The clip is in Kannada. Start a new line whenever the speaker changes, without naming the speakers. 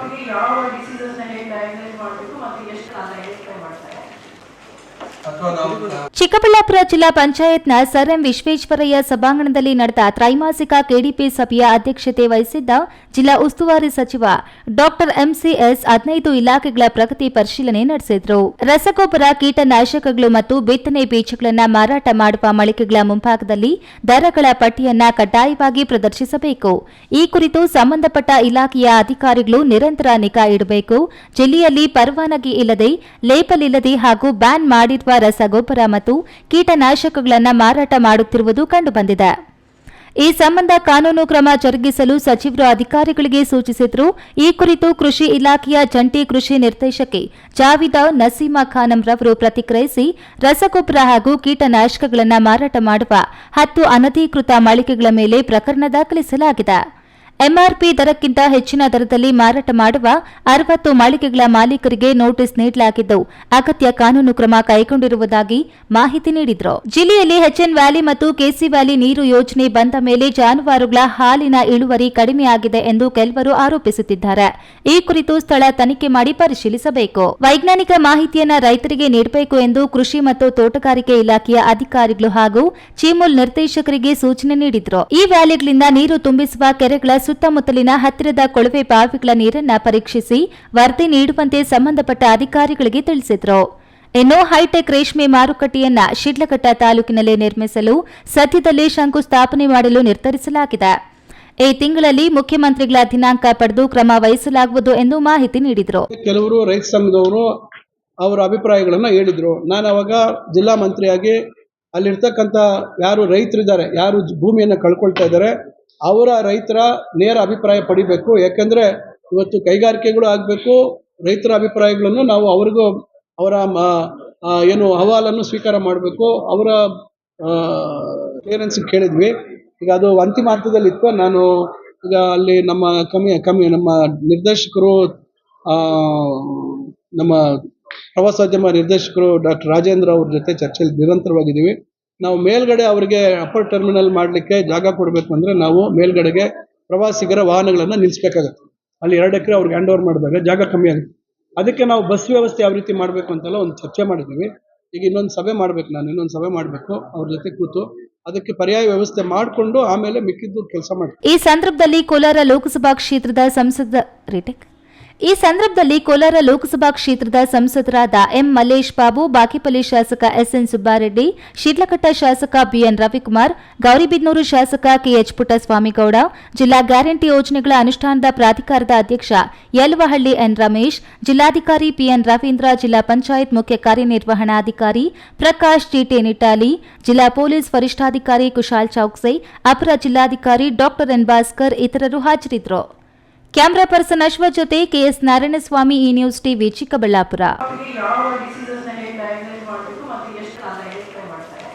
ಅವರಿಗೆ ಯಾವ ಡಿಸೀಸಸ್ ನ ಹೇಗೆ ಡಯಾಗ್ನೈಸ್ ಮಾಡಬೇಕು ಮತ್ತು ಎಷ್ಟು ಕಾಲ ಐಡೆಂಟಿಫೈ ಮಾಡ್ತಾರೆ.
ಚಿಕ್ಕಬಳ್ಳಾಪುರ ಜಿಲ್ಲಾ ಪಂಚಾಯತ್ನ ಸರ್ ಎಂ ವಿಶ್ವೇಶ್ವರಯ್ಯ ಸಭಾಂಗಣದಲ್ಲಿ ನಡೆದ ತ್ರೈಮಾಸಿಕ ಕೆಡಿಪಿ ಸಭೆಯ ಅಧ್ಯಕ್ಷತೆ ವಹಿಸಿದ್ದ ಜಿಲ್ಲಾ ಉಸ್ತುವಾರಿ ಸಚಿವ ಡಾಕ್ಟರ್ ಎಂಸಿಎಸ್ 15 ಇಲಾಖೆಗಳ ಪ್ರಗತಿ ಪರಿಶೀಲನೆ ನಡೆಸಿದರು. ರಸಗೊಬ್ಬರ, ಕೀಟನಾಶಕಗಳು ಮತ್ತು ಬಿತ್ತನೆ ಬೀಜಗಳನ್ನು ಮಾರಾಟ ಮಾಡುವ ಮಳಿಗೆಗಳ ಮುಂಭಾಗದಲ್ಲಿ ದರಗಳ ಪಟ್ಟಿಯನ್ನ ಕಡ್ಡಾಯವಾಗಿ ಪ್ರದರ್ಶಿಸಬೇಕು. ಈ ಕುರಿತು ಸಂಬಂಧಪಟ್ಟ ಇಲಾಖೆಯ ಅಧಿಕಾರಿಗಳು ನಿರಂತರ ನಿಗಾ ಇಡಬೇಕು. ಜಿಲ್ಲೆಯಲ್ಲಿ ಪರವಾನಗಿ ಇಲ್ಲದೆ, ಲೇಬಲ್ ಇಲ್ಲದೆ ಹಾಗೂ ಬ್ಯಾನ್ ಮಾಡಿರುವ ರಸಗೊಬ್ಬರ ಮತ್ತು ಕೀಟನಾಶಕಗಳನ್ನು ಮಾರಾಟ ಮಾಡುತ್ತಿರುವುದು ಕಂಡುಬಂದಿದೆ. ಈ ಸಂಬಂಧ ಕಾನೂನು ಕ್ರಮ ಜರುಗಿಸಲು ಸಚಿವರು ಅಧಿಕಾರಿಗಳಿಗೆ ಸೂಚಿಸಿದರು. ಈ ಕುರಿತು ಕೃಷಿ ಇಲಾಖೆಯ ಜಂಟಿ ಕೃಷಿ ನಿರ್ದೇಶಕಿ ಜಾವಿದಾ ನಸೀಮಾ ಖಾನಂ ರವರು ಪ್ರತಿಕ್ರಿಯಿಸಿ, ರಸಗೊಬ್ಬರ ಹಾಗೂ ಕೀಟನಾಶಕಗಳನ್ನು ಮಾರಾಟ ಮಾಡುವ 10 ಅನಧಿಕೃತ ಮಳಿಗೆಗಳ ಮೇಲೆ ಪ್ರಕರಣ ದಾಖಲಿಸಲಾಗಿದೆ. ಎಂಆರ್ಪಿ ದರಕ್ಕಿಂತ ಹೆಚ್ಚಿನ ದರದಲ್ಲಿ ಮಾರಾಟ ಮಾಡುವ 60 ಮಳಿಗೆಗಳ ಮಾಲೀಕರಿಗೆ ನೋಟಿಸ್ ನೀಡಲಾಗಿದ್ದು, ಅಗತ್ಯ ಕಾನೂನು ಕ್ರಮ ಕೈಗೊಂಡಿರುವುದಾಗಿ ಮಾಹಿತಿ ನೀಡಿದರು. ಜಿಲ್ಲೆಯಲ್ಲಿ ಎಚ್ಎನ್ ವ್ಯಾಲಿ ಮತ್ತು ಕೆಸಿ ವ್ಯಾಲಿ ನೀರು ಯೋಜನೆ ಬಂದ ಮೇಲೆ ಜಾನುವಾರುಗಳ ಹಾಲಿನ ಇಳುವರಿ ಕಡಿಮೆಯಾಗಿದೆ ಎಂದು ಕೆಲವರು ಆರೋಪಿಸುತ್ತಿದ್ದಾರೆ. ಈ ಕುರಿತು ಸ್ಥಳ ತನಿಖೆ ಮಾಡಿ ಪರಿಶೀಲಿಸಬೇಕು. ವೈಜ್ಞಾನಿಕ ಮಾಹಿತಿಯನ್ನು ರೈತರಿಗೆ ನೀಡಬೇಕು ಎಂದು ಕೃಷಿ ಮತ್ತು ತೋಟಗಾರಿಕೆ ಇಲಾಖೆಯ ಅಧಿಕಾರಿಗಳು ಹಾಗೂ ಚೀಮೂಲ್ ನಿರ್ದೇಶಕರಿಗೆ ಸೂಚನೆ ನೀಡಿದರು. ಈ ವ್ಯಾಲಿಗಳಿಂದ ನೀರು ತುಂಬಿಸುವ ಕೆರೆಗಳ ಸುತ್ತಮುತ್ತಲಿನ ಹತ್ತಿರದ ಕೊಳವೆ ಬಾವಿಗಳ ನೀರನ್ನು ಪರೀಕ್ಷಿಸಿ ವರದಿ ನೀಡುವಂತೆ ಸಂಬಂಧಪಟ್ಟ ಅಧಿಕಾರಿಗಳಿಗೆ ತಿಳಿಸಿದರು. ಇನ್ನು ಹೈಟೆಕ್ ರೇಷ್ಮೆ ಮಾರುಕಟ್ಟೆಯನ್ನ ಶಿಡ್ಲಘಟ್ಟ ತಾಲೂಕಿನಲ್ಲಿ ನಿರ್ಮಿಸಲು ಸದ್ಯದಲ್ಲೇ ಶಂಕುಸ್ಥಾಪನೆ ಮಾಡಲು ನಿರ್ಧರಿಸಲಾಗಿದೆ. ಈ ತಿಂಗಳಲ್ಲಿ ಮುಖ್ಯಮಂತ್ರಿಗಳ ದಿನಾಂಕ ಪಡೆದು ಕ್ರಮ ವಹಿಸಲಾಗುವುದು ಎಂದು ಮಾಹಿತಿ ನೀಡಿದರು.
ಕೆಲವರು ರೈತ ಸಂಘದವರು ಅವರ ಅಭಿಪ್ರಾಯಗಳನ್ನು ಹೇಳಿದರು. ನಾನು ಅವಾಗ ಜಿಲ್ಲಾ ಮಂತ್ರಿಯಾಗಿ ಅಲ್ಲಿರ್ತಕ್ಕಂಥ ಯಾರು ರೈತರಿದ್ದಾರೆ, ಯಾರು ಭೂಮಿಯನ್ನು ಕಳ್ಕೊಳ್ತಾ ಇದ್ದಾರೆ, ಅವರ ರೈತರ ನೇರ ಅಭಿಪ್ರಾಯ ಪಡಿಬೇಕು. ಯಾಕೆಂದರೆ ಇವತ್ತು ಕೈಗಾರಿಕೆಗಳು ಆಗಬೇಕು, ರೈತರ ಅಭಿಪ್ರಾಯಗಳನ್ನು ನಾವು ಅವರಿಗೂ ಅವರ ಏನು ಅಹವಾಲನ್ನು ಸ್ವೀಕಾರ ಮಾಡಬೇಕು. ಅವರ ಕ್ಲಿಯರೆನ್ಸ್ ಕೇಳಿದ್ವಿ. ಈಗ ಅದು ಅಂತಿಮ ಹಂತದಲ್ಲಿತ್ತು. ನಾನು ಈಗ ಅಲ್ಲಿ ನಮ್ಮ ನಿರ್ದೇಶಕರು, ನಮ್ಮ ಪ್ರವಾಸೋದ್ಯಮ ನಿರ್ದೇಶಕರು ಡಾಕ್ಟರ್ ರಾಜೇಂದ್ರ ಅವ್ರ ಜೊತೆ ಚರ್ಚೆಯಲ್ಲಿ ನಿರಂತರವಾಗಿದ್ದೀವಿ. ನಾವು ಮೇಲ್ಗಡೆ ಅವರಿಗೆ ಅಪ್ಪರ್ ಟರ್ಮಿನಲ್ ಮಾಡಲಿಕ್ಕೆ ಜಾಗ ಕೊಡಬೇಕು ಅಂದರೆ ನಾವು ಮೇಲ್ಗಡೆಗೆ ಪ್ರವಾಸಿಗರ ವಾಹನಗಳನ್ನು ನಿಲ್ಲಿಸಬೇಕಾಗುತ್ತೆ. ಅಲ್ಲಿ 2 ಎಕರೆ ಅವ್ರಿಗೆ ಹ್ಯಾಂಡ್ ಓವರ್ ಮಾಡಿದಾಗ ಜಾಗ ಕಮ್ಮಿ ಆಗುತ್ತೆ. ಅದಕ್ಕೆ ನಾವು ಬಸ್ ವ್ಯವಸ್ಥೆ ಯಾವ ರೀತಿ ಮಾಡಬೇಕು ಅಂತೆಲ್ಲ ಒಂದು ಚರ್ಚೆ ಮಾಡಿದ್ದೀವಿ. ಈಗ ಇನ್ನೊಂದು ಸಭೆ ಮಾಡಬೇಕು ಅವ್ರ ಜೊತೆ ಕೂತು ಅದಕ್ಕೆ ಪರ್ಯಾಯ ವ್ಯವಸ್ಥೆ ಮಾಡಿಕೊಂಡು ಆಮೇಲೆ ಮಿಕ್ಕಿದ್ದು ಕೆಲಸ ಮಾಡ್ತೀವಿ.
ಈ ಸಂದರ್ಭದಲ್ಲಿ ಕೋಲಾರ ಲೋಕಸಭಾ ಕ್ಷೇತ್ರದ ಸಂಸದರಾದ ಎಂ ಮಲ್ಲೇಶ್ ಬಾಬು, ಬಾಗೇಪಲ್ಲಿ ಶಾಸಕ ಎಸ್ಎನ್ ಸುಬ್ಬಾರೆಡ್ಡಿ, ಶಿಡ್ಲಘಟ್ಟ ಶಾಸಕ ಬಿಎನ್ ರವಿಕುಮಾರ್, ಗೌರಿಬಿದನೂರು ಶಾಸಕ ಕೆಎಚ್ ಪುಟ್ಟಸ್ವಾಮಿಗೌಡ, ಜಿಲ್ಲಾ ಗ್ಯಾರಂಟಿ ಯೋಜನೆಗಳ ಅನುಷ್ಠಾನದ ಪ್ರಾಧಿಕಾರದ ಅಧ್ಯಕ್ಷ ಯಲವಹಳ್ಳಿ ಎನ್ ರಮೇಶ್, ಜಿಲ್ಲಾಧಿಕಾರಿ ಪಿಎನ್ ರವೀಂದ್ರ, ಜಿಲ್ಲಾ ಪಂಚಾಯತ್ ಮುಖ್ಯ ಕಾರ್ಯನಿರ್ವಹಣಾಧಿಕಾರಿ ಪ್ರಕಾಶ್ ಟಿಟಿ ನಿಟಾಲಿ, ಜಿಲ್ಲಾ ಪೊಲೀಸ್ ವರಿಷ್ಠಾಧಿಕಾರಿ ಕುಶಾಲ್ ಚೌಕ್ಸೆ, ಅಪರ ಜಿಲ್ಲಾಧಿಕಾರಿ ಡಾಕ್ಟರ್ ಎನ್ ಭಾಸ್ಕರ್ ಇತರರು ಹಾಜರಿದ್ದರು. ಕ್ಯಾಮರಾ ಪರ್ಸನ್ ಅಶ್ವಥ್ ಜೊತೆ ಕೆಎಸ್ ನಾರಾಯಣಸ್ವಾಮಿ, ಈ ನ್ಯೂಸ್ ಟಿವಿ, ಚಿಕ್ಕಬಳ್ಳಾಪುರ.
ಯಾವ ಡಿಸೀಸಸ್ ನ ಹೇಗೆ ಡಯಾಗ್ನೈಸ್ ಮಾಡಬೇಕು ಮತ್ತು ಎಷ್ಟು ಕಾಲ ಐಡೆಂಟಿಫೈ ಮಾಡ್ತಾರೆ.